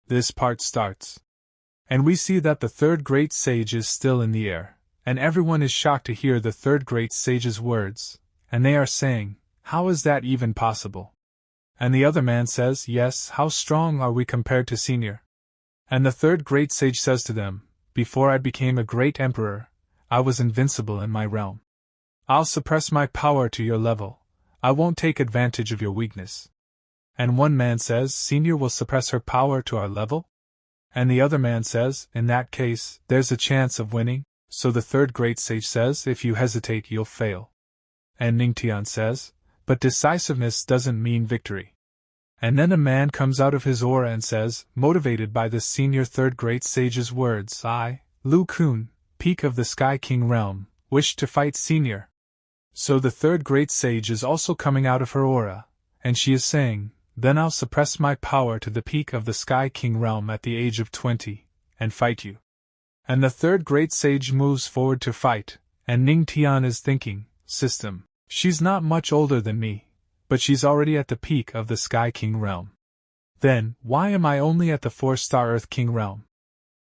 This part starts. And we see that the third great sage is still in the air, and everyone is shocked to hear the third great sage's words, and they are saying, "How is that even possible?" And the other man says, "Yes, how strong are we compared to senior?" And the third great sage says to them, "Before I became a great emperor, I was invincible in my realm. I'll suppress my power to your level. I won't take advantage of your weakness." And one man says, "Senior will suppress her power to our level?" And the other man says, "In that case, there's a chance of winning." So the third great sage says, "If you hesitate, you'll fail." And Ning Tian says, "But decisiveness doesn't mean victory." And then a man comes out of his aura and says, motivated by the senior third great sage's words, "I, Lu Kun, peak of the Sky King realm, wish to fight senior." So the third great sage is also coming out of her aura, and she is saying, "Then I'll suppress my power to the peak of the Sky King realm at the age of 20, and fight you." And the third great sage moves forward to fight, and Ning Tian is thinking, "System, she's not much older than me, but she's already at the peak of the Sky King realm. Then, why am I only at the 4-star Earth King realm?"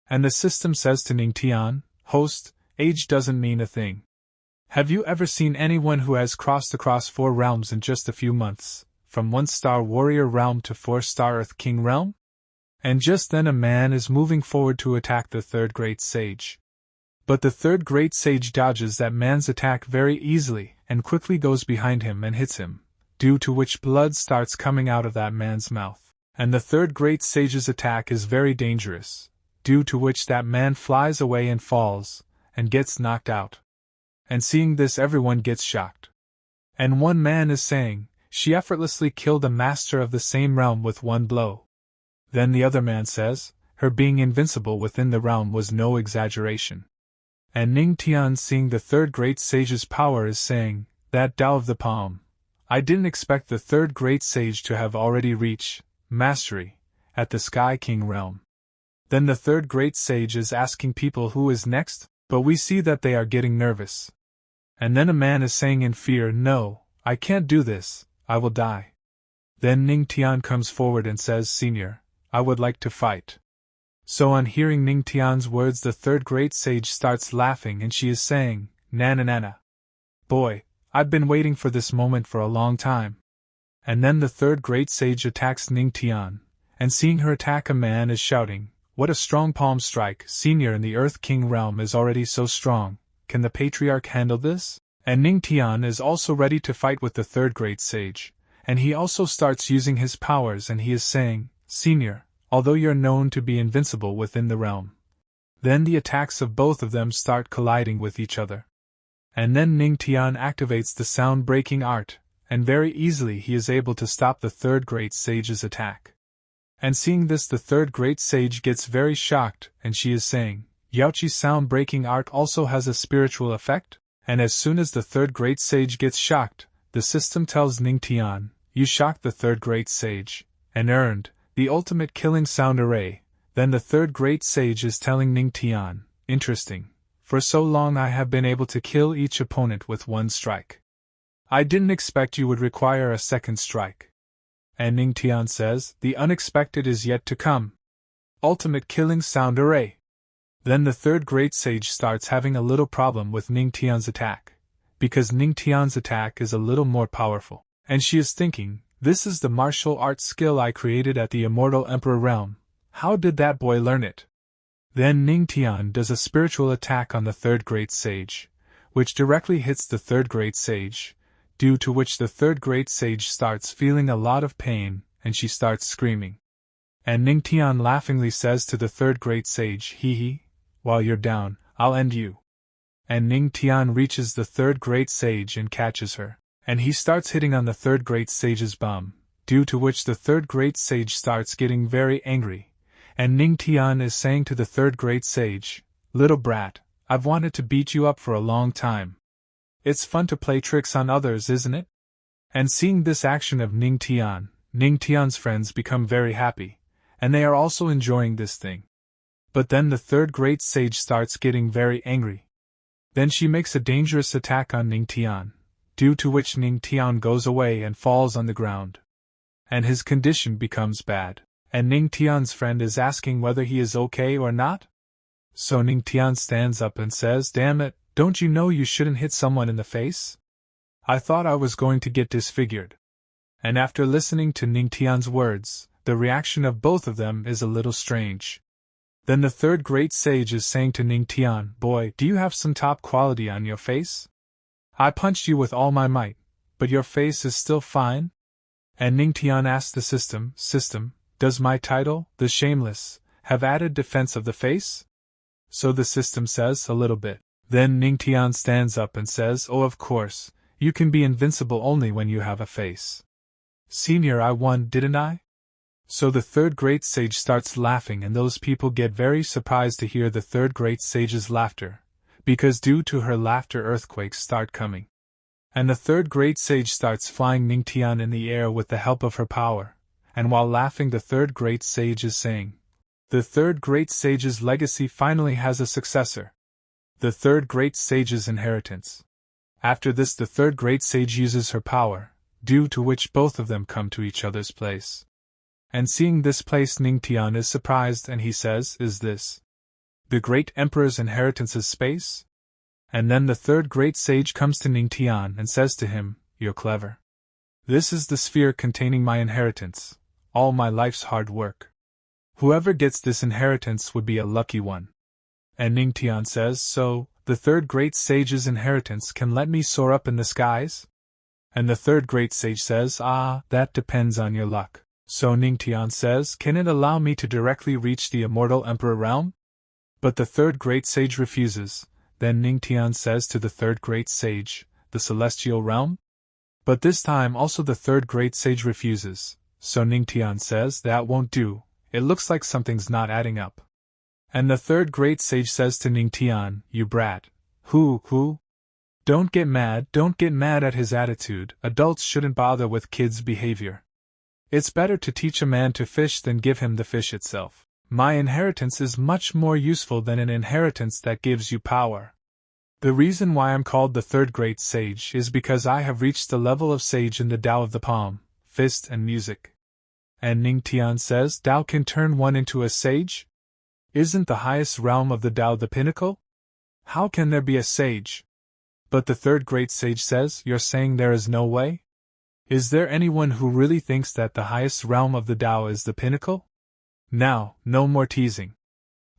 And the system says to Ning Tian, "Host, age doesn't mean a thing. Have you ever seen anyone who has crossed across 4 realms in just a few months, from 1-star warrior realm to 4-star Earth King realm?" And just then a man is moving forward to attack the third great sage. But the third great sage dodges that man's attack very easily and quickly goes behind him and hits him, due to which blood starts coming out of that man's mouth. And the third great sage's attack is very dangerous, due to which that man flies away and falls, and gets knocked out. And seeing this, everyone gets shocked. And one man is saying, "She effortlessly killed a master of the same realm with one blow." Then the other man says, "Her being invincible within the realm was no exaggeration." And Ning Tian, seeing the third great sage's power, is saying, "That Tao of the palm. I didn't expect the third great sage to have already reached mastery at the Sky King realm." Then the third great sage is asking people who is next, but we see that they are getting nervous. And then a man is saying in fear, "No, I can't do this, I will die." Then Ning Tian comes forward and says, "Senior, I would like to fight." So on hearing Ning Tian's words, the third great sage starts laughing and she is saying, "Nana nana. Boy, I've been waiting for this moment for a long time." And then the third great sage attacks Ning Tian, and seeing her attack, a man is shouting, "What a strong palm strike! Senior in the Earth King realm is already so strong, can the patriarch handle this?" And Ning Tian is also ready to fight with the third great sage, and he also starts using his powers and he is saying, "Senior, although you're known to be invincible within the realm." Then the attacks of both of them start colliding with each other. And then Ning Tian activates the sound-breaking art, and very easily he is able to stop the third great sage's attack. And seeing this, the third great sage gets very shocked, and she is saying, "Yaoqi's sound-breaking art also has a spiritual effect?" And as soon as the third great sage gets shocked, the system tells Ning Tian, "You shocked the third great sage, and earned the ultimate killing sound array." Then the third great sage is telling Ning Tian, "Interesting. For so long I have been able to kill each opponent with one strike. I didn't expect you would require a second strike." And Ning Tian says, "The unexpected is yet to come. Ultimate killing sound array." Then the third great sage starts having a little problem with Ning Tian's attack, because Ning Tian's attack is a little more powerful, and she is thinking, "This is the martial arts skill I created at the Immortal Emperor realm. How did that boy learn it?" Then Ning Tian does a spiritual attack on the third great sage, which directly hits the third great sage, due to which the third great sage starts feeling a lot of pain, and she starts screaming. And Ning Tian laughingly says to the third great sage, "Hee hee, while you're down, I'll end you." And Ning Tian reaches the third great sage and catches her, and he starts hitting on the third great sage's bum, due to which the third great sage starts getting very angry. And Ning Tian is saying to the third great sage, "Little brat, I've wanted to beat you up for a long time. It's fun to play tricks on others, isn't it?" And seeing this action of Ning Tian's friends become very happy, and they are also enjoying this thing. But then the third great sage starts getting very angry. Then she makes a dangerous attack on Ning Tian, due to which Ning Tian goes away and falls on the ground. And his condition becomes bad. And Ning Tian's friend is asking whether he is okay or not? So Ning Tian stands up and says, "Damn it, don't you know you shouldn't hit someone in the face? I thought I was going to get disfigured." And after listening to Ning Tian's words, the reaction of both of them is a little strange. Then the third great sage is saying to Ning Tian, "Boy, do you have some top quality on your face? I punched you with all my might, but your face is still fine?" And Ning Tian asks the system, "Does my title, the Shameless, have added defense of the face?" So the system says, "A little bit." Then Ning Tian stands up and says, "Oh, of course, you can be invincible only when you have a face. Senior, I won, didn't I?" So the third great sage starts laughing, and those people get very surprised to hear the third great sage's laughter, because due to her laughter earthquakes start coming. And the third great sage starts flying Ning Tian in the air with the help of her power, and while laughing the third great sage is saying, "The third great sage's legacy finally has a successor. The third great sage's inheritance." After this the third great sage uses her power, due to which both of them come to each other's place. And seeing this place, Ning Tian is surprised and he says, "Is this the great emperor's inheritance's space?" And then the third great sage comes to Ning Tian and says to him, "You're clever. This is the sphere containing my inheritance, all my life's hard work. Whoever gets this inheritance would be a lucky one." And Ning Tian says, "So, the third great sage's inheritance can let me soar up in the skies?" And the third great sage says, "Ah, that depends on your luck." So Ning Tian says, "Can it allow me to directly reach the immortal emperor realm?" But the third great sage refuses. Then Ning Tian says to the third great sage, "The celestial realm?" But this time also the third great sage refuses. So Ning Tian says, "That won't do, it looks like something's not adding up." And the third great sage says to Ning Tian, "You brat. Who? Don't get mad at his attitude. Adults shouldn't bother with kids' behavior. It's better to teach a man to fish than give him the fish itself. My inheritance is much more useful than an inheritance that gives you power. The reason why I'm called the third great sage is because I have reached the level of sage in the Tao of the palm, fist and music." And Ning Tian says, "Tao can turn one into a sage? Isn't the highest realm of the Tao the pinnacle? How can there be a sage?" But the third great sage says, "You're saying there is no way? Is there anyone who really thinks that the highest realm of the Tao is the pinnacle? Now, no more teasing.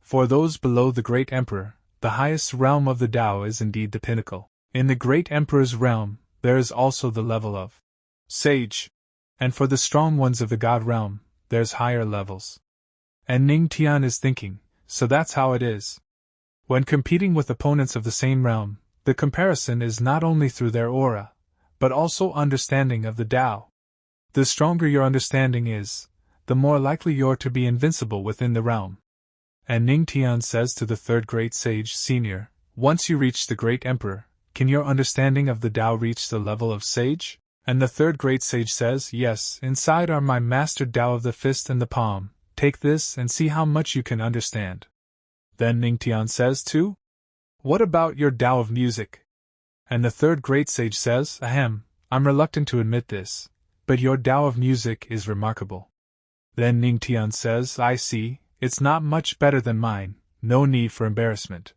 For those below the great emperor, the highest realm of the Tao is indeed the pinnacle. In the great emperor's realm, there is also the level of sage. And for the strong ones of the god realm, there's higher levels." And Ning Tian is thinking, so that's how it is. When competing with opponents of the same realm, the comparison is not only through their aura, but also understanding of the Tao. The stronger your understanding is, the more likely you're to be invincible within the realm. And Ning Tian says to the third great sage, "Senior, once you reach the great emperor, can your understanding of the Tao reach the level of sage?" And the third great sage says, "Yes, inside are my master Tao of the fist and the palm. Take this and see how much you can understand." Then Ning Tian says too, "What about your Tao of music?" And the third great sage says, "Ahem, I'm reluctant to admit this, but your Tao of music is remarkable." Then Ning Tian says, "I see, it's not much better than mine, no need for embarrassment."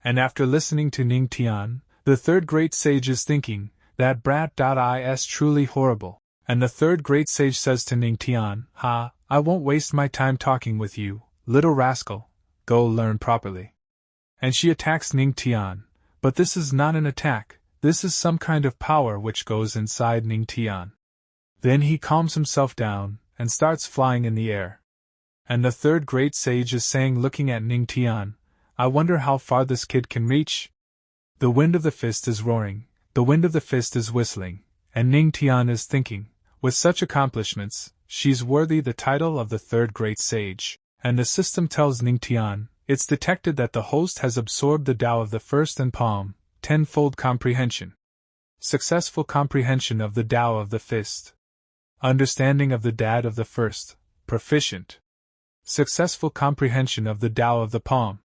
And after listening to Ning Tian, the third great sage is thinking, "That brat is truly horrible." And the third great sage says to Ning Tian, I won't waste my time talking with you, little rascal, go learn properly." And she attacks Ning Tian, but this is not an attack, this is some kind of power which goes inside Ning Tian. Then he calms himself down, and starts flying in the air. And the third great sage is saying, looking at Ning Tian, "I wonder how far this kid can reach." The wind of the fist is roaring, the wind of the fist is whistling, and Ning Tian is thinking, with such accomplishments, she's worthy the title of the third great sage. And the system tells Ning Tian, it's detected that the host has absorbed the Tao of the first and palm, tenfold comprehension. Successful comprehension of the Tao of the fist. Understanding of the Dad of the first, proficient. Successful comprehension of the Tao of the palm.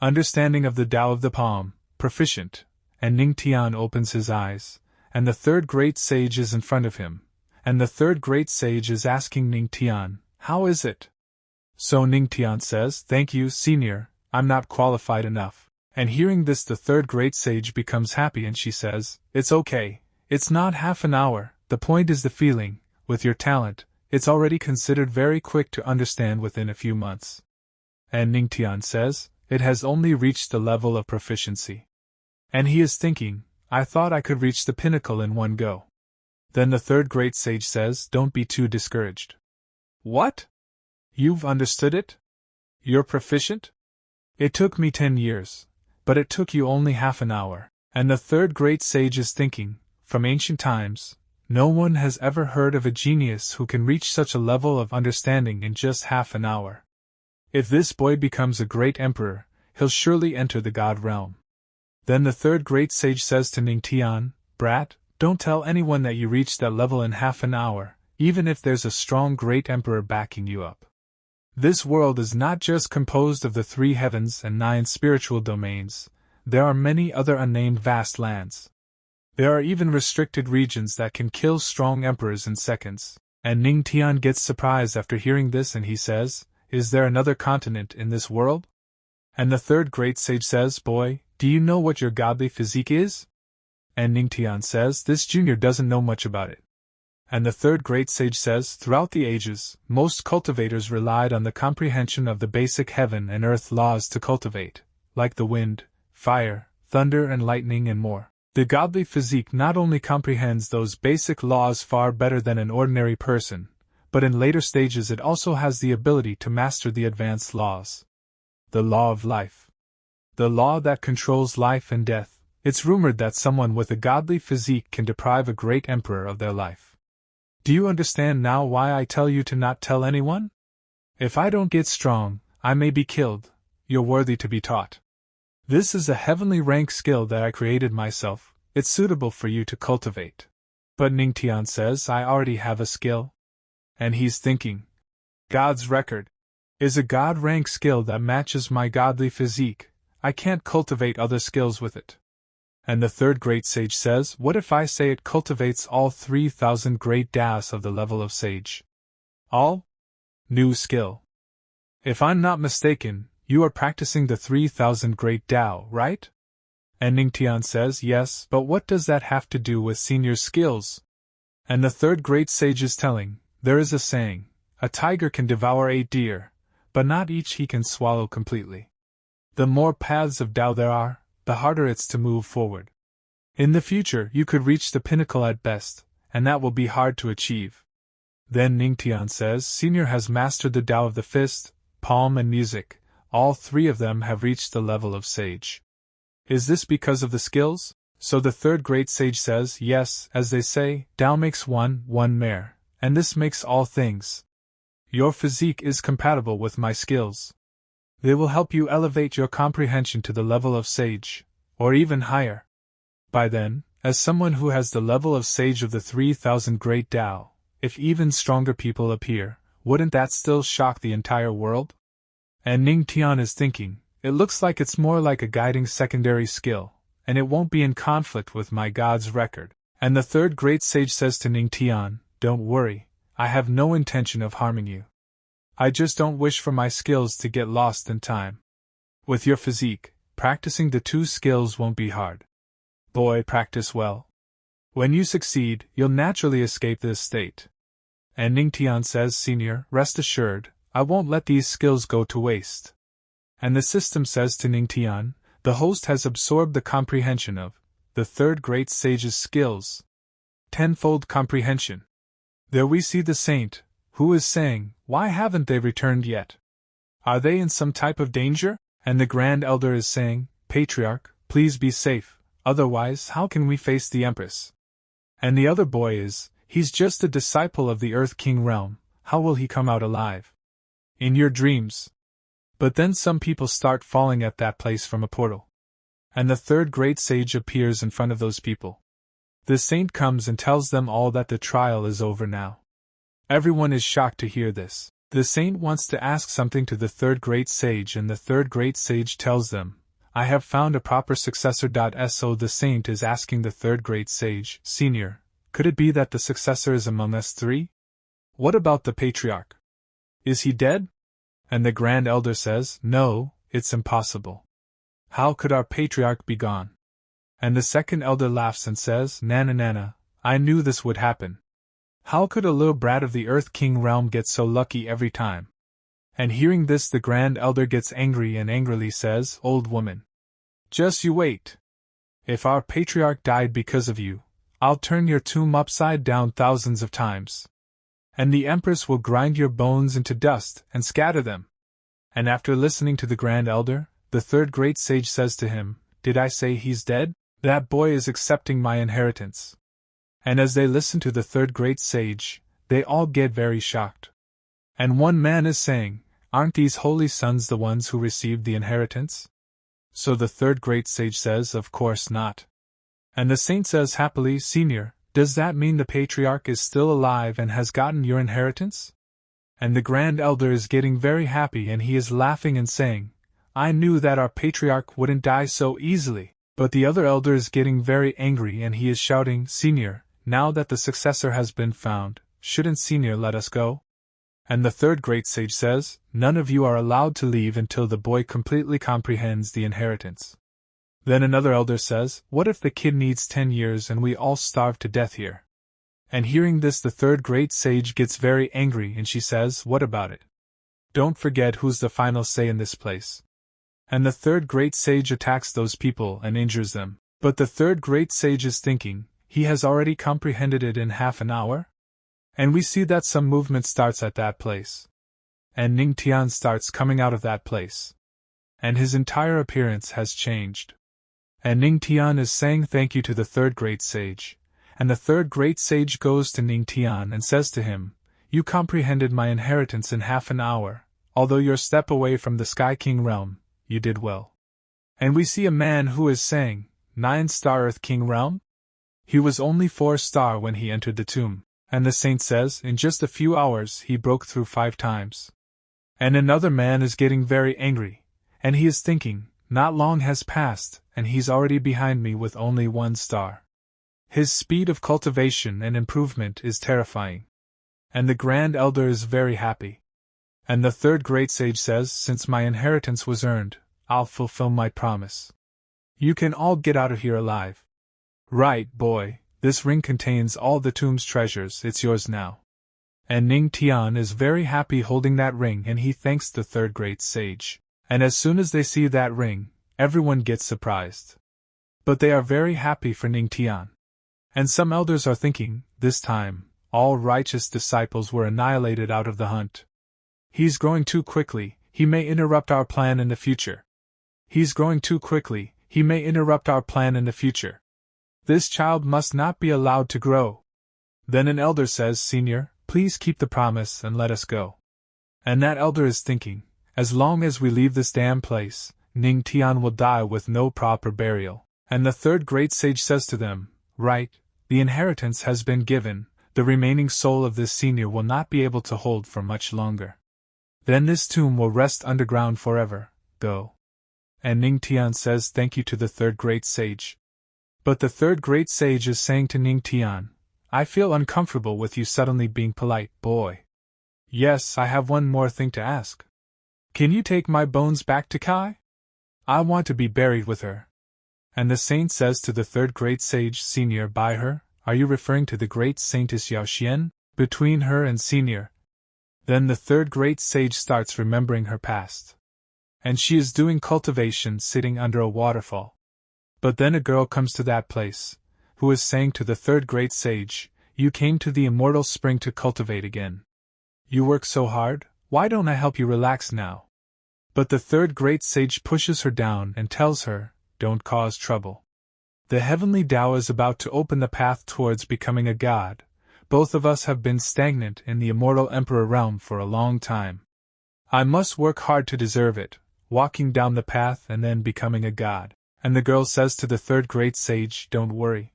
Understanding of the Tao of the palm, proficient. And Ning Tian opens his eyes, and the third great sage is in front of him, and the third great sage is asking Ning Tian, How is it? So Ning Tian says, "Thank you, senior, I'm not qualified enough." And hearing this, the third great sage becomes happy and she says, "It's okay. It's not half an hour, the point is the feeling. With your talent, it's already considered very quick to understand within a few months." And Ning Tian says, "It has only reached the level of proficiency." And he is thinking, "I thought I could reach the pinnacle in one go." Then the third great sage says, "Don't be too discouraged." "What? You've understood it? You're proficient? It took me 10 years, but it took you only half an hour." And the third great sage is thinking, from ancient times, no one has ever heard of a genius who can reach such a level of understanding in just half an hour. If this boy becomes a great emperor, he'll surely enter the god realm. Then the third great sage says to Ning Tian, "Brat, don't tell anyone that you reached that level in half an hour, even if there's a strong great emperor backing you up. This world is not just composed of the 3 heavens and 9 spiritual domains, there are many other unnamed vast lands. There are even restricted regions that can kill strong emperors in seconds." And Ning Tian gets surprised after hearing this and he says, "Is there another continent in this world?" And the third great sage says, "Boy, do you know what your godly physique is?" And Ning Tian says, "This junior doesn't know much about it." And the third great sage says, "Throughout the ages, most cultivators relied on the comprehension of the basic heaven and earth laws to cultivate, like the wind, fire, thunder and lightning and more. The godly physique not only comprehends those basic laws far better than an ordinary person, but in later stages it also has the ability to master the advanced laws. The law of life. The law that controls life and death. It's rumored that someone with a godly physique can deprive a great emperor of their life. Do you understand now why I tell you to not tell anyone? If I don't get strong, I may be killed. You're worthy to be taught. This is a heavenly rank skill that I created myself, it's suitable for you to cultivate." But Ning Tian says, "I already have a skill." And he's thinking, God's record is a god rank skill that matches my godly physique, I can't cultivate other skills with it. And the third great sage says, "What if I say it cultivates all 3,000 great das of the level of sage? All? New skill. If I'm not mistaken, you are practicing the 3,000 great Tao, right?" And Ning Tian says, "Yes, but what does that have to do with senior skills?" And the third great sage is telling, "There is a saying, a tiger can devour 8 deer, but not each he can swallow completely. The more paths of Tao there are, the harder it's to move forward. In the future you could reach the pinnacle at best, and that will be hard to achieve." Then Ning Tian says, "Senior has mastered the Tao of the fist, palm and music, all 3 of them have reached the level of sage. Is this because of the skills?" So the third great sage says, "Yes, as they say, Tao makes one mare, and this makes all things. Your physique is compatible with my skills. They will help you elevate your comprehension to the level of sage, or even higher. By then, as someone who has the level of sage of the 3,000 great Tao, if even stronger people appear, wouldn't that still shock the entire world?" And Ning Tian is thinking, "It looks like it's more like a guiding secondary skill, and it won't be in conflict with my god's record." And the third great sage says to Ning Tian, "Don't worry, I have no intention of harming you. I just don't wish for my skills to get lost in time. With your physique, practicing the 2 skills won't be hard. Boy, practice well. When you succeed, you'll naturally escape this state." And Ning Tian says, "Senior, rest assured, I won't let these skills go to waste." And the system says to Ning Tian, "The host has absorbed the comprehension of the third great sage's skills. Tenfold comprehension." There we see the saint, who is saying, "Why haven't they returned yet? Are they in some type of danger?" And the Grand Elder is saying, "Patriarch, please be safe, otherwise how can we face the Empress?" And the other boy is, "He's just a disciple of the Earth King realm, how will he come out alive?" "In your dreams." But then some people start falling at that place from a portal. And the third great sage appears in front of those people. The saint comes and tells them all that the trial is over now. Everyone is shocked to hear this. The saint wants to ask something to the third great sage, and the third great sage tells them, "I have found a proper successor." So the saint is asking the third great sage, "Senior, could it be that the successor is among us 3? What about the patriarch? Is he dead? And the Grand Elder says, No, it's impossible. How could our patriarch be gone? And the second elder laughs and says, Nana Nana, I knew this would happen. How could a little brat of the Earth King realm get so lucky every time? And hearing this, the Grand Elder gets angry and angrily says, Old woman, just you wait. If our patriarch died because of you, I'll turn your tomb upside down thousands of times. And the Empress will grind your bones into dust and scatter them. And after listening to the Grand Elder, the third great sage says to him, Did I say he's dead? That boy is accepting my inheritance. And as they listen to the third great sage, they all get very shocked. And one man is saying, Aren't these holy sons the ones who received the inheritance? So the third great sage says, Of course not. And the saint says happily, Senior, does that mean the patriarch is still alive and has gotten your inheritance? And the Grand Elder is getting very happy and he is laughing and saying, I knew that our patriarch wouldn't die so easily. But the other elder is getting very angry and he is shouting, Senior, now that the successor has been found, shouldn't Senior let us go? And the third great sage says, None of you are allowed to leave until the boy completely comprehends the inheritance. Then another elder says, What if the kid needs 10 years and we all starve to death here? And hearing this, the third great sage gets very angry and she says, What about it? Don't forget who's the final say in this place. And the third great sage attacks those people and injures them. But the third great sage is thinking, he has already comprehended it in half an hour? And we see that some movement starts at that place. And Ning Tian starts coming out of that place. And his entire appearance has changed. And Ning Tian is saying thank you to the third great sage. And the third great sage goes to Ning Tian and says to him, You comprehended my inheritance in half an hour, although you're a step away from the Sky King realm, you did well. And we see a man who is saying, 9-star Earth King realm? He was only 4-star when he entered the tomb. And the saint says, in just a few hours he broke through 5 times. And another man is getting very angry, and he is thinking, not long has passed, and he's already behind me with only 1 star. His speed of cultivation and improvement is terrifying. And the Grand Elder is very happy. And the third great sage says, Since my inheritance was earned, I'll fulfill my promise. You can all get out of here alive. Right, boy, this ring contains all the tomb's treasures, it's yours now. And Ning Tian is very happy holding that ring and he thanks the third great sage. And as soon as they see that ring, everyone gets surprised. But they are very happy for Ning Tian. And some elders are thinking, this time, all righteous disciples were annihilated out of the hunt. He's growing too quickly, he may interrupt our plan in the future. He's growing too quickly, he may interrupt our plan in the future. This child must not be allowed to grow. Then an elder says, Senior, please keep the promise and let us go. And that elder is thinking, as long as we leave this damn place, Ning Tian will die with no proper burial. And the third great sage says to them, Right, the inheritance has been given, the remaining soul of this senior will not be able to hold for much longer. Then this tomb will rest underground forever, go. And Ning Tian says thank you to the third great sage. But the third great sage is saying to Ning Tian, I feel uncomfortable with you suddenly being polite, boy. Yes, I have one more thing to ask. Can you take my bones back to Kai? I want to be buried with her. And the saint says to the third great sage, Senior, by her, are you referring to the great saintess Yao Xian? Between her and Senior. Then the third great sage starts remembering her past. And she is doing cultivation sitting under a waterfall. But then a girl comes to that place, who is saying to the third great sage, You came to the immortal spring to cultivate again. You work so hard, why don't I help you relax now? But the third great sage pushes her down and tells her, Don't cause trouble. The heavenly Tao is about to open the path towards becoming a god. Both of us have been stagnant in the immortal emperor realm for a long time. I must work hard to deserve it, walking down the path and then becoming a god. And the girl says to the third great sage, Don't worry.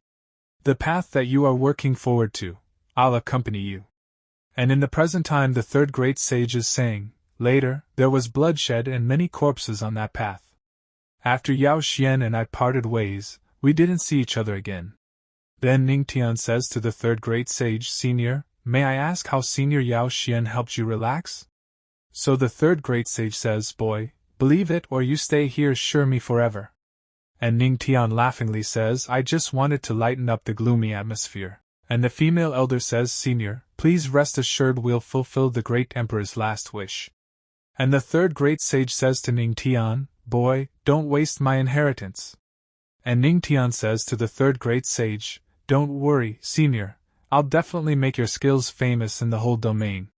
The path that you are working forward to, I'll accompany you. And in the present time the third great sage is saying, Later, there was bloodshed and many corpses on that path. After Yao Xian and I parted ways, we didn't see each other again. Then Ning Tian says to the third great sage, Senior, may I ask how Senior Yao Xian helped you relax? So the third great sage says, boy, believe it or you stay here sure me forever. And Ning Tian laughingly says, I just wanted to lighten up the gloomy atmosphere. And the female elder says, Senior, please rest assured we'll fulfill the great emperor's last wish. And the third great sage says to Ning Tian, boy, don't waste my inheritance. And Ning Tian says to the third great sage, don't worry, Senior, I'll definitely make your skills famous in the whole domain.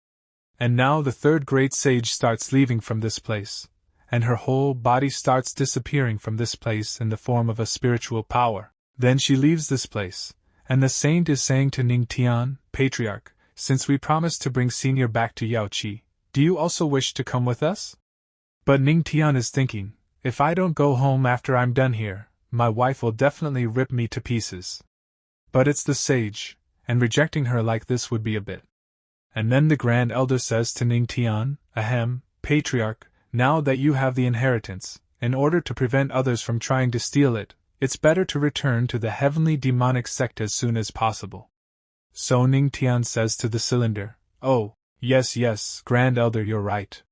And now the third great sage starts leaving from this place, and her whole body starts disappearing from this place in the form of a spiritual power. Then she leaves this place, and the saint is saying to Ning Tian, Patriarch, since we promised to bring Senior back to Yaoqi, do you also wish to come with us? But Ning Tian is thinking, if I don't go home after I'm done here, my wife will definitely rip me to pieces. But it's the sage, and rejecting her like this would be a bit. And then the Grand Elder says to Ning Tian, Ahem, Patriarch, now that you have the inheritance, in order to prevent others from trying to steal it, it's better to return to the heavenly demonic sect as soon as possible. So Ning Tian says to the cylinder, oh, yes, Grand Elder, you're right.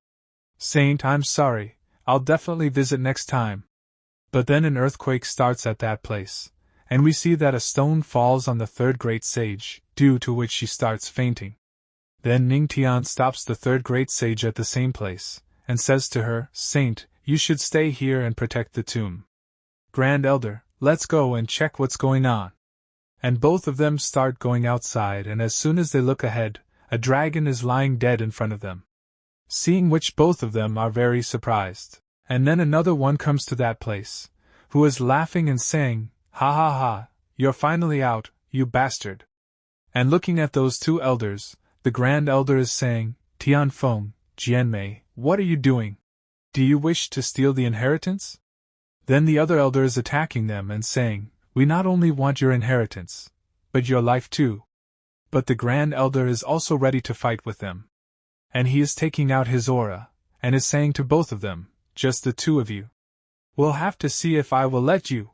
Saint, I'm sorry, I'll definitely visit next time. But then an earthquake starts at that place, and we see that a stone falls on the third great sage, due to which she starts fainting. Then Ning Tian stops the third great sage at the same place, and says to her, Saint, you should stay here and protect the tomb. Grand Elder, let's go and check what's going on. And both of them start going outside, and as soon as they look ahead, a dragon is lying dead in front of them. Seeing which both of them are very surprised. And then another one comes to that place, who is laughing and saying, Ha ha ha, you're finally out, you bastard. And looking at those two elders, the Grand Elder is saying, Tianfeng, Jianmei, what are you doing? Do you wish to steal the inheritance? Then the other elder is attacking them and saying, we not only want your inheritance, but your life too. But the Grand Elder is also ready to fight with them. And he is taking out his aura, and is saying to both of them, just the two of you. We'll have to see if I will let you.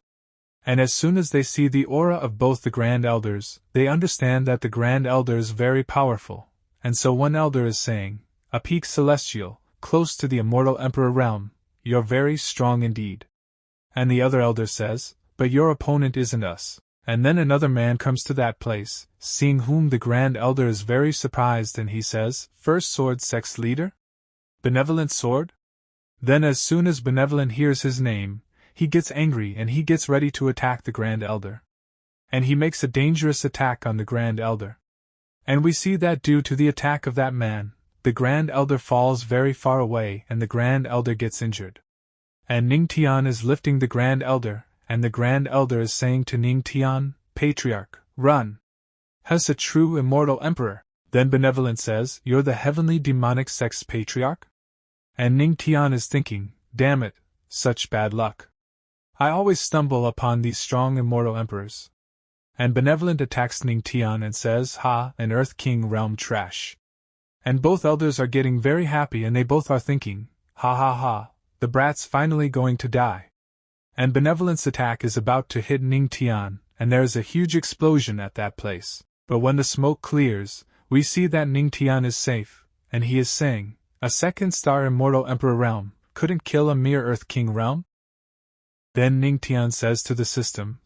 And as soon as they see the aura of both the Grand Elders, they understand that the Grand Elder is very powerful, and so one elder is saying, a peak celestial, close to the immortal Emperor realm, you're very strong indeed. And the other elder says, but your opponent isn't us. And then another man comes to that place, seeing whom the Grand Elder is very surprised, and he says, First Sword Sect's leader? Benevolent Sword? Then as soon as Benevolent hears his name, he gets angry and he gets ready to attack the Grand Elder. And he makes a dangerous attack on the Grand Elder. And we see that due to the attack of that man, the Grand Elder falls very far away and the Grand Elder gets injured. And Ning Tian is lifting the Grand Elder, and the Grand Elder is saying to Ning Tian, Patriarch, run! Has a true immortal emperor. Then Benevolent says, you're the heavenly demonic sect's patriarch? And Ning Tian is thinking, damn it, such bad luck. I always stumble upon these strong immortal emperors. And Benevolent attacks Ning Tian and says, ha, an Earth King realm trash. And both elders are getting very happy and they both are thinking, ha ha ha, the brat's finally going to die. And Benevolent's attack is about to hit Ning Tian, and there is a huge explosion at that place. But when the smoke clears, we see that Ning Tian is safe, and he is saying, a second star immortal emperor realm couldn't kill a mere Earth King realm? Then Ning Tian says to the system,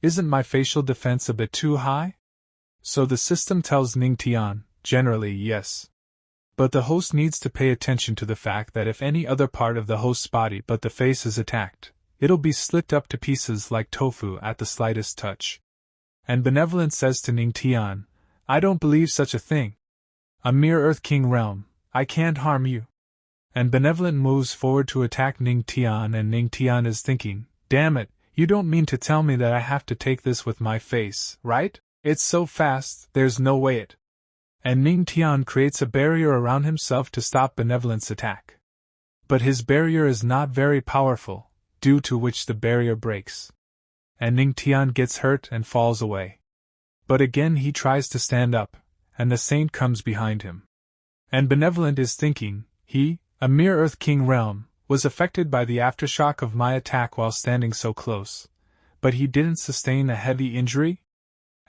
isn't my facial defense a bit too high? So the system tells Ning Tian, generally yes. But the host needs to pay attention to the fact that if any other part of the host's body but the face is attacked, it'll be slit up to pieces like tofu at the slightest touch. And Benevolent says to Ning Tian, I don't believe such a thing. A mere Earth King realm, I can't harm you. And Benevolent moves forward to attack Ning Tian, and Ning Tian is thinking, damn it, you don't mean to tell me that I have to take this with my face, right? It's so fast, there's no way it. And Ning Tian creates a barrier around himself to stop Benevolent's attack. But his barrier is not very powerful, due to which the barrier breaks. And Ning Tian gets hurt and falls away. But again he tries to stand up, and the saint comes behind him. And Benevolent is thinking, he, a mere Earth King realm, was affected by the aftershock of my attack while standing so close, but he didn't sustain a heavy injury?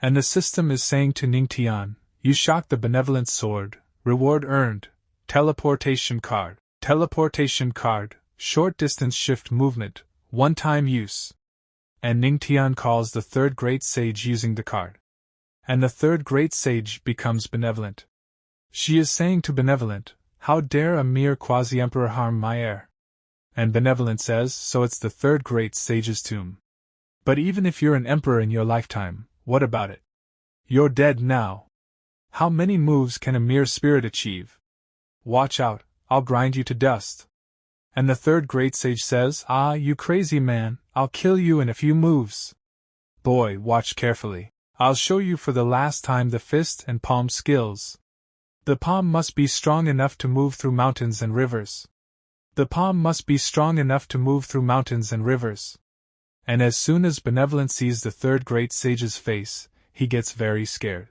And the system is saying to Ning Tian, you shocked the Benevolent sword, reward earned, teleportation card. Teleportation card, short distance shift movement, one-time use. And Ning Tian calls the third great sage using the card. And the third great sage becomes benevolent. She is saying to benevolent, "How dare a mere quasi-emperor harm my heir?" And benevolent says, "So it's the third great sage's tomb. But even if you're an emperor in your lifetime, what about it? You're dead now. How many moves can a mere spirit achieve? Watch out, I'll grind you to dust." And the third great sage says, "Ah, you crazy man, I'll kill you in a few moves. Boy, watch carefully. I'll show you for the last time the fist and palm skills. The palm must be strong enough to move through mountains and rivers. The palm must be strong enough to move through mountains and rivers." And as soon as Benevolent sees the third great sage's face, he gets very scared.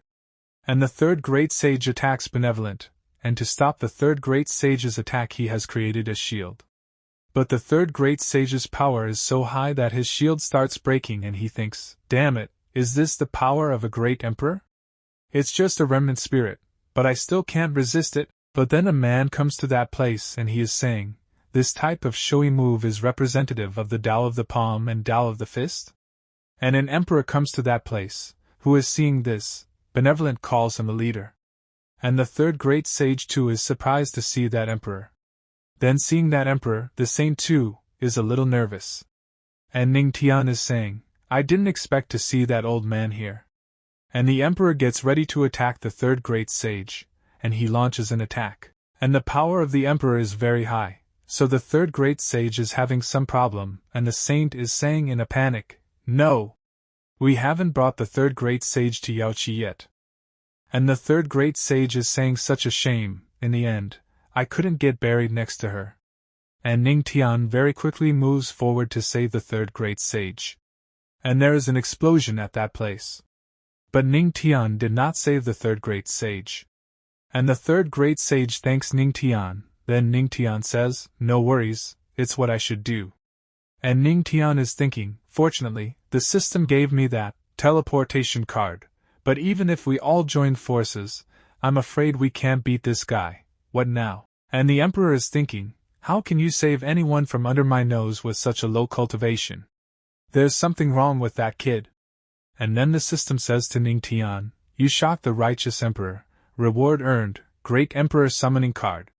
And the third great sage attacks Benevolent, and to stop the third great sage's attack he has created a shield. But the third great sage's power is so high that his shield starts breaking and he thinks, "Damn it, is this the power of a great emperor? It's just a remnant spirit, but I still can't resist it." But then a man comes to that place and he is saying, "This type of showy move is representative of the Tao of the palm and Tao of the fist?" And an emperor comes to that place, who is seeing this. Benevolent calls him a leader. And the third great sage too is surprised to see that emperor. Then seeing that emperor, the saint too, is a little nervous. And Ning Tian is saying, "I didn't expect to see that old man here." And the emperor gets ready to attack the third great sage, and he launches an attack. And the power of the emperor is very high, so the third great sage is having some problem, and the saint is saying in a panic, "No! We haven't brought the third great sage to Yaoqi yet." And the third great sage is saying, "Such a shame, in the end, I couldn't get buried next to her." And Ning Tian very quickly moves forward to save the third great sage. And there is an explosion at that place. But Ning Tian did not save the third great sage. And the third great sage thanks Ning Tian. Then Ning Tian says, "No worries, it's what I should do." And Ning Tian is thinking, "Fortunately, the system gave me that teleportation card, but even if we all join forces, I'm afraid we can't beat this guy. What now?" And the emperor is thinking, "How can you save anyone from under my nose with such a low cultivation? There's something wrong with that kid." And then the system says to Ning Tian, "You shocked the righteous emperor. Reward earned, Great Emperor Summoning Card.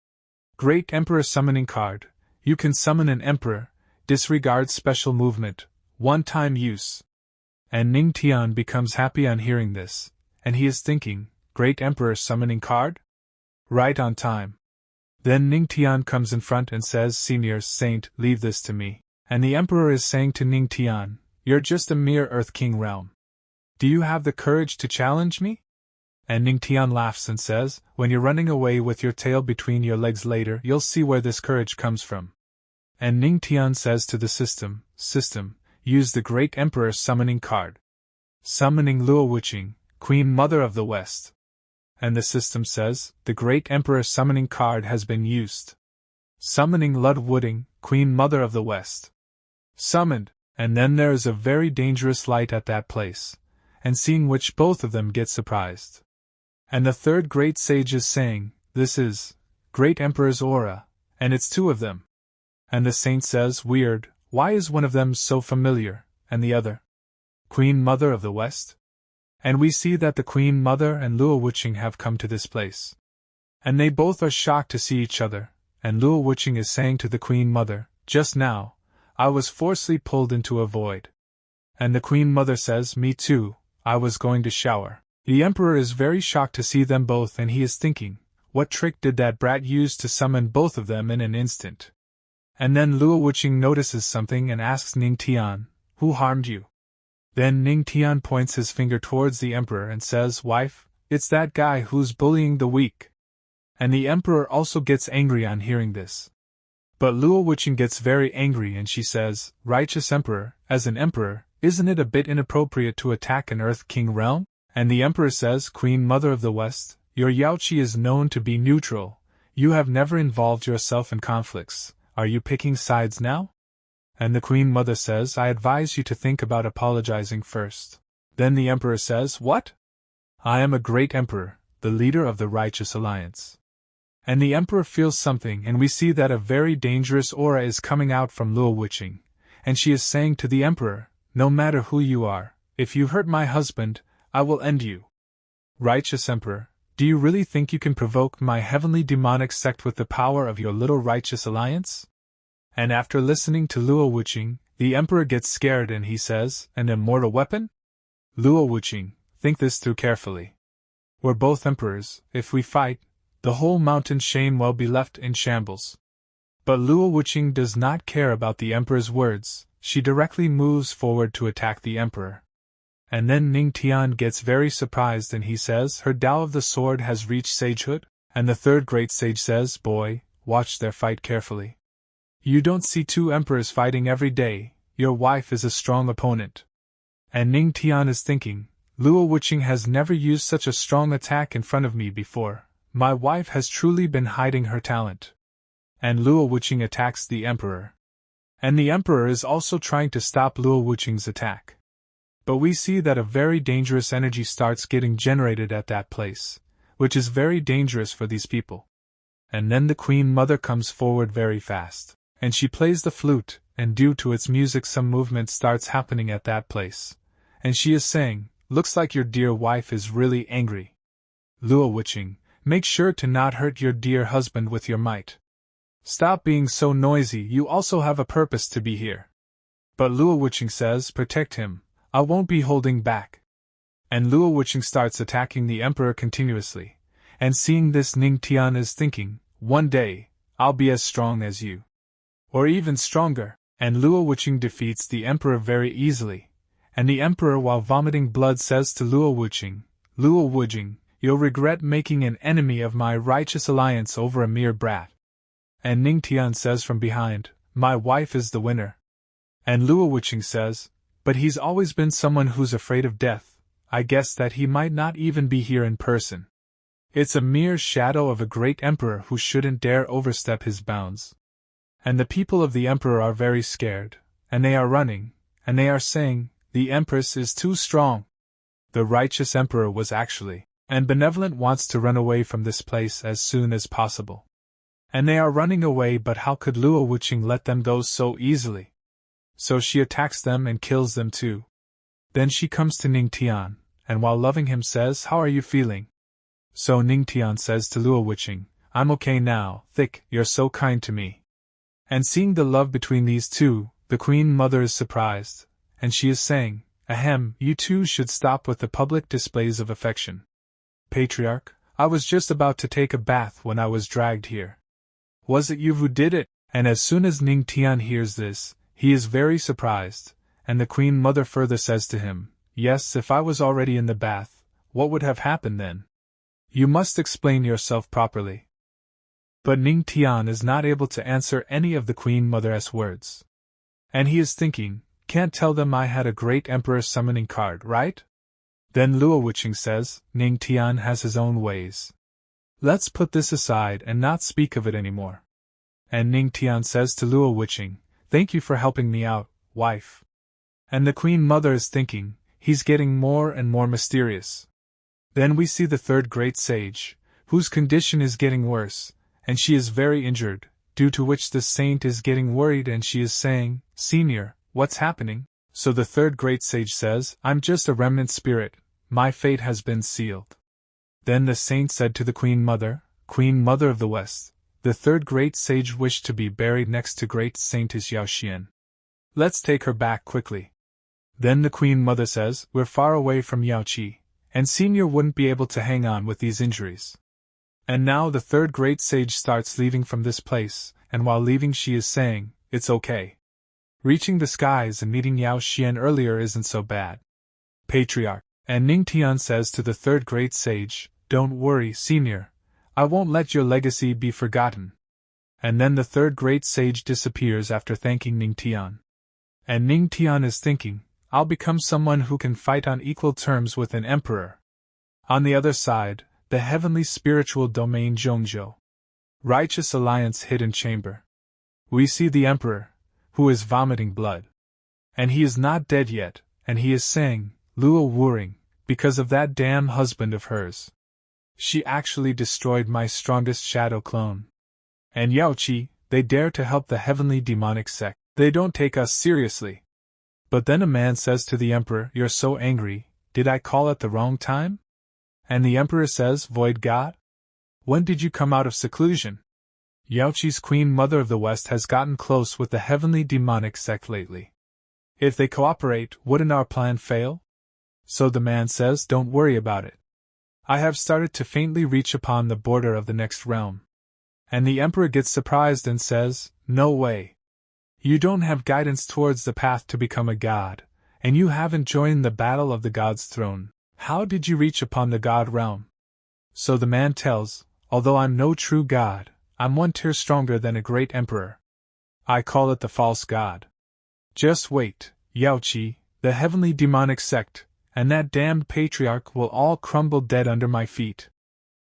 Great Emperor Summoning Card. You can summon an emperor, disregard special movement, one-time use." And Ning Tian becomes happy on hearing this, and he is thinking, "Great Emperor Summoning Card? Right on time." Then Ning Tian comes in front and says, "Senior Saint, leave this to me." And the emperor is saying to Ning Tian, "You're just a mere Earth King realm. Do you have the courage to challenge me?" And Ning Tian laughs and says, "When you're running away with your tail between your legs later, you'll see where this courage comes from." And Ning Tian says to the system, "System, use the Great Emperor Summoning Card. Summoning Luo Wuqing, Queen Mother of the West." And the system says, "The Great Emperor Summoning Card has been used. Summoning Lud Wuting, Queen Mother of the West." Summoned, and then there is a very dangerous light at that place, and seeing which both of them get surprised. And the third great sage is saying, "This is Great Emperor's aura, and it's two of them." And the saint says, "Weird, why is one of them so familiar, and the other? Queen Mother of the West?" And we see that the Queen Mother and Luo Wuqing have come to this place. And they both are shocked to see each other, and Luo Wuqing is saying to the Queen Mother, "Just now, I was forcibly pulled into a void." And the Queen Mother says, "Me too, I was going to shower." The Emperor is very shocked to see them both and he is thinking, what trick did that brat use to summon both of them in an instant? And then Luo Wuqing notices something and asks Ning Tian, "Who harmed you?" Then Ning Tian points his finger towards the Emperor and says, "Wife, it's that guy who's bullying the weak." And the Emperor also gets angry on hearing this. But Luo Wuqing gets very angry and she says, "Righteous Emperor, as an emperor, isn't it a bit inappropriate to attack an Earth King realm?" And the Emperor says, "Queen Mother of the West, your Yaoqi is known to be neutral. You have never involved yourself in conflicts. Are you picking sides now?" And the Queen Mother says, "I advise you to think about apologizing first." Then the Emperor says, "What? I am a great emperor, the leader of the Righteous Alliance. And the Emperor feels something, and we see that a very dangerous aura is coming out from Luo Wuqing, and she is saying to the Emperor, "No matter who you are, if you hurt my husband, I will end you." Righteous Emperor, do you really think you can provoke my heavenly demonic sect with the power of your little righteous alliance? And after listening to Luo Wuqing, the Emperor gets scared and he says, "An immortal weapon?" Luo Wuqing, think this through carefully. We're both emperors. If we fight, the whole mountain chain will be left in shambles. But Luo Wuqing does not care about the Emperor's words. She directly moves forward to attack the Emperor. And then Ning Tian gets very surprised and he says, "Her Tao of the sword has reached sagehood?" And the third great sage says, "Boy, watch their fight carefully. You don't see two emperors fighting every day. Your wife is a strong opponent." And Ning Tian is thinking, Luo Wuqing has never used such a strong attack in front of me before. My wife has truly been hiding her talent. And Luo Wuqing attacks the Emperor. And the Emperor is also trying to stop Luo Wuqing's attack. But we see that a very dangerous energy starts getting generated at that place, which is very dangerous for these people. And then the Queen Mother comes forward very fast, and she plays the flute, and due to its music some movement starts happening at that place. And she is saying, "Looks like your dear wife is really angry. Luo Wuqing, make sure to not hurt your dear husband with your might. Stop being so noisy, you also have a purpose to be here." But Luo Wuqing says, "Protect him, I won't be holding back." And Luo Wuqing starts attacking the Emperor continuously. And seeing this, Ning Tian is thinking, "One day, I'll be as strong as you. Or even stronger." And Luo Wuqing defeats the Emperor very easily. And the Emperor, while vomiting blood, says to Luo Wuqing, "Luo Wuqing, you'll regret making an enemy of my righteous alliance over a mere brat." And Ning Tian says from behind, "My wife is the winner." And Luo Wuqing says, "But he's always been someone who's afraid of death. I guess that he might not even be here in person. It's a mere shadow of a great emperor who shouldn't dare overstep his bounds." And the people of the Emperor are very scared, and they are running, and they are saying, "The Empress is too strong." The righteous Emperor was actually and benevolent, wants to run away from this place as soon as possible. And they are running away, but how could Luo Wuqing let them go so easily? So she attacks them and kills them too. Then she comes to Ning Tian, and while loving him says, "How are you feeling?" So Ning Tian says to Luo Wuqing, "I'm okay now, Thick, you're so kind to me." And seeing the love between these two, the Queen Mother is surprised, and she is saying, "Ahem, you two should stop with the public displays of affection. Patriarch, I was just about to take a bath when I was dragged here. Was it you who did it?" And as soon as Ning Tian hears this, he is very surprised, and the Queen Mother further says to him, "Yes, if I was already in the bath, what would have happened then? You must explain yourself properly." But Ning Tian is not able to answer any of the Queen Mother's words. And he is thinking, "Can't tell them I had a great emperor summoning card, right?" Then Luo Wuqing says, "Ning Tian has his own ways. Let's put this aside and not speak of it anymore." And Ning Tian says to Luo Wuqing, "Thank you for helping me out, wife." And the Queen Mother is thinking, he's getting more and more mysterious. Then we see the third great sage, whose condition is getting worse, and she is very injured, due to which the saint is getting worried and she is saying, "Senior, what's happening?" So the third great sage says, "I'm just a remnant spirit, my fate has been sealed." Then the saint said to the Queen Mother of the West, "The third great sage wished to be buried next to great Saintess Yao Xian. Let's take her back quickly." Then the Queen Mother says, "We're far away from Yao Qi, and Senior wouldn't be able to hang on with these injuries." And now the third great sage starts leaving from this place, and while leaving she is saying, "It's okay. Reaching the skies and meeting Yao Xian earlier isn't so bad. Patriarch." And Ning Tian says to the third great sage, "Don't worry, Senior. I won't let your legacy be forgotten." And then the third great sage disappears after thanking Ning Tian. And Ning Tian is thinking, "I'll become someone who can fight on equal terms with an emperor." On the other side, the heavenly spiritual domain Zhongzhou. Righteous Alliance Hidden Chamber. We see the emperor, who is vomiting blood. And he is not dead yet, and he is saying, "Luo Wuring, because of that damn husband of hers. She actually destroyed my strongest shadow clone. And Yaoqi, they dare to help the heavenly demonic sect. They don't take us seriously. But then a man says to the emperor, "You're so angry, did I call at the wrong time?" And the emperor says, "Void God? When did you come out of seclusion?" Yaoqi's Queen Mother of the West has gotten close with the heavenly demonic sect lately. If they cooperate, wouldn't our plan fail? So the man says, "Don't worry about it. I have started to faintly reach upon the border of the next realm." And the emperor gets surprised and says, "No way. You don't have guidance towards the path to become a god, and you haven't joined the battle of the god's throne. How did you reach upon the god realm?" So the man tells, "Although I'm no true god, I'm one tier stronger than a great emperor. I call it the false god. Just wait, Yaoqi, the heavenly demonic sect, and that damned patriarch will all crumble dead under my feet."